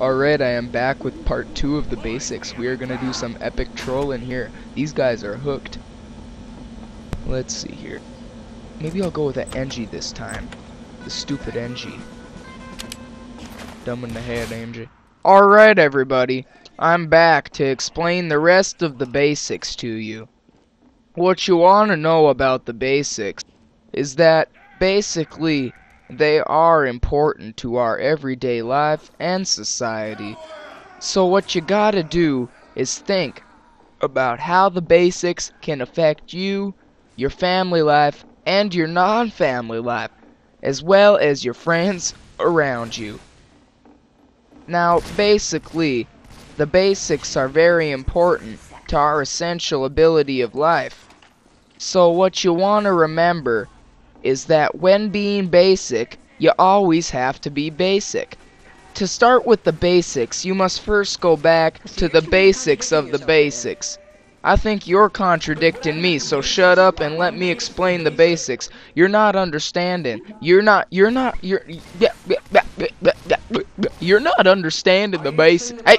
Alright, I am back with part 2 of the basics. We are gonna do some epic trolling here. These guys are hooked. Let's see here. Maybe I'll go with the NG this time. The stupid NG. Dumb in the head, NG. Alright, everybody. I'm back to explain the rest of the basics to you. What you want to know about the basics is that basically they are important to our everyday life and society. So what you gotta do is think about how the basics can affect you, your family life, and your non-family life, as well as your friends around you. Now, basically, the basics are very important to our essential ability of life. So what you want to remember is that when being basic, you always have to be basic. To start with the basics, you must first go back to the basics of the basics. I think you're contradicting me, so shut up and let me explain the basics. You're not understanding. You're not understanding the basics. Hey.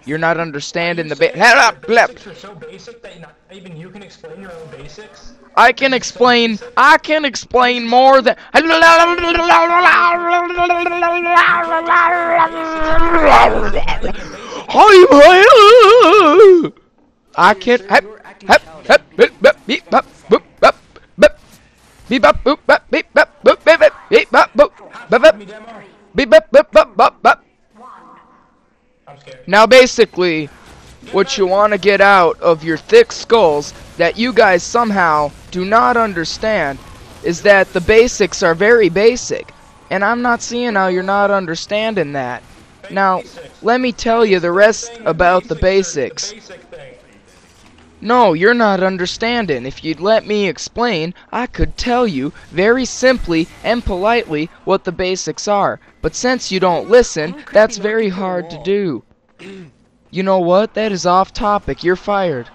You're not understanding the basics. Are so basic that not even you can explain your own basics? I can explain more than I can Now basically, what you want to get out of your thick skulls that you guys somehow do not understand is that the basics are very basic, and I'm not seeing how you're not understanding that. Now, let me tell you the rest about the basics. No, you're not understanding. If you'd let me explain, I could tell you very simply and politely what the basics are. But since you don't listen, that's very hard to do. You know what? That is off topic. You're fired.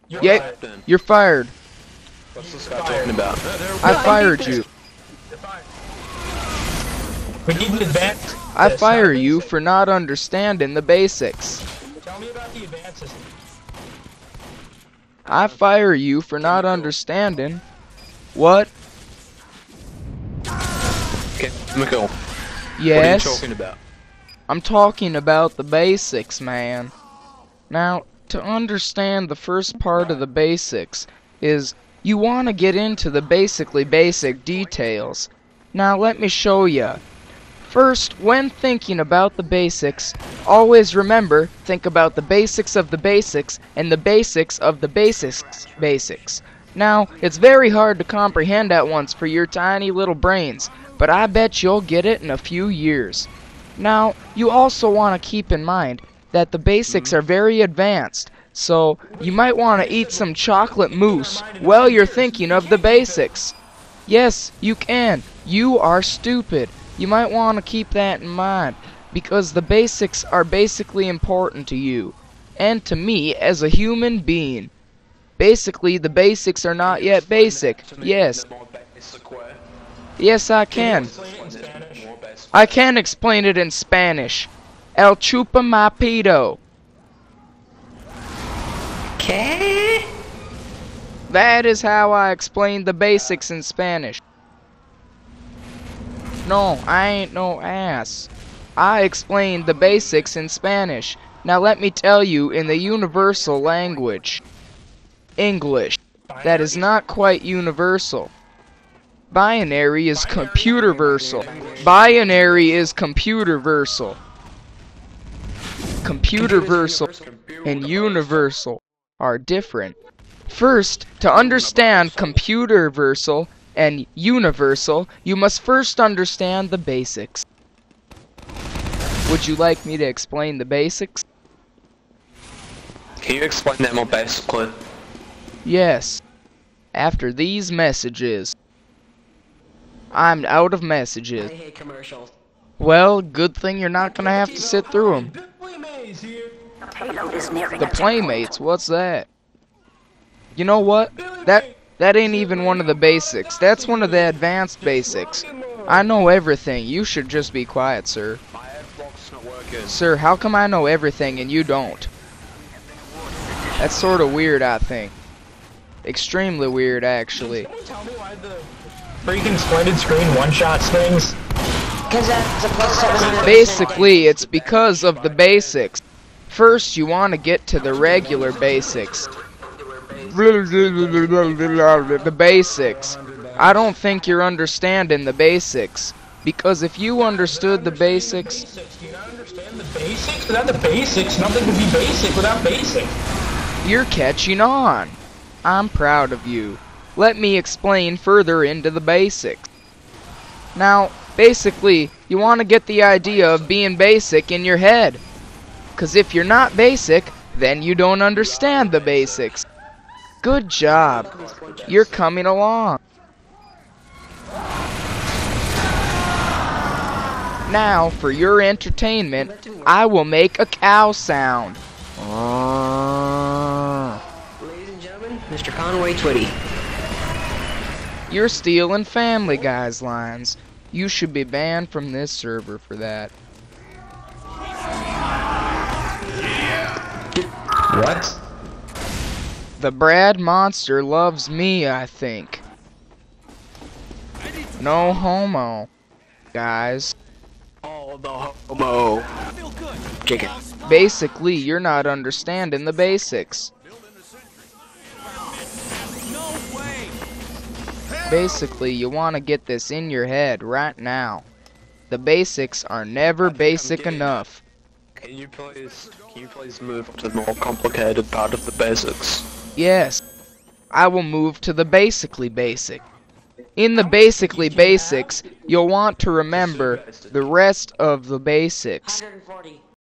You're fired. What's this guy talking about? I fired you. We need an advance. I fire you for not understanding the basics. Tell me about the advances. I fire you for not understanding what? Okay, Mikkel. Yes. What are you talking about? I'm talking about the basics, man. Now, to understand the first part of the basics is you want to get into the basic details. Now, let me show you. First, when thinking about the basics, always remember, think about the basics of the basics and the basics of the basics. Now, it's very hard to comprehend at once for your tiny little brains, but I bet you'll get it in a few years. Now, you also want to keep in mind that the basics are very advanced, so you might want to eat some chocolate mousse while you're thinking of the basics. Yes, you can. You are stupid. You might want to keep that in mind, because the basics are basically important to you, and to me as a human being. Basically, the basics are not yet basic. Yes. Yes, I can. I can explain it in Spanish. El chupa my pito. ¿Qué? That is how I explain the basics in Spanish. No, I ain't no ass. I explained the basics in Spanish. Now let me tell you in the universal language. English. That is not quite universal. Binary is computerversal. Binary is computerversal. Computerversal and universal are different. First, to understand computerversal and universal, you must first understand the basics. Would you like me to explain the basics? Can you explain that more basically? Yes. After these messages. I'm out of messages. I hate commercials. Well, good thing you're not gonna have to sit through them. Payload is nearing The its Playmates, what's that? You know what? That ain't even one of the basics. That's one of the advanced basics. I know everything. You should just be quiet, sir. My adblock's not working. Sir, how come I know everything and you don't? That's sort of weird, I think. Extremely weird, actually. Can someone tell me why the freaking splendid screen one-shots things? Because that's a plus 700. Basically, it's because of the basics. First, you want to get to the regular basics. The basics. I don't think you're understanding the basics. Because if you understood the basics... Do you not understand the basics? Without the basics, nothing would be basic without basic. You're catching on. I'm proud of you. Let me explain further into the basics. Now, basically, you want to get the idea of being basic in your head. 'Cause if you're not basic, then you don't understand the basics. Good job. You're coming along. Now, for your entertainment, I will make a cow sound. Ladies and gentlemen, Mr. Conway Twitty. You're stealing Family Guy's lines. You should be banned from this server for that. What? The Brad Monster loves me, I think. No homo, guys. Oh, the homo. Chicken. Basically, you're not understanding the basics. Basically, you want to get this in your head right now. The basics are never basic enough. Can you please move to the more complicated part of the basics? Yes, I will move to the basically basic. In the basically basics, you'll want to remember the rest of the basics. 140.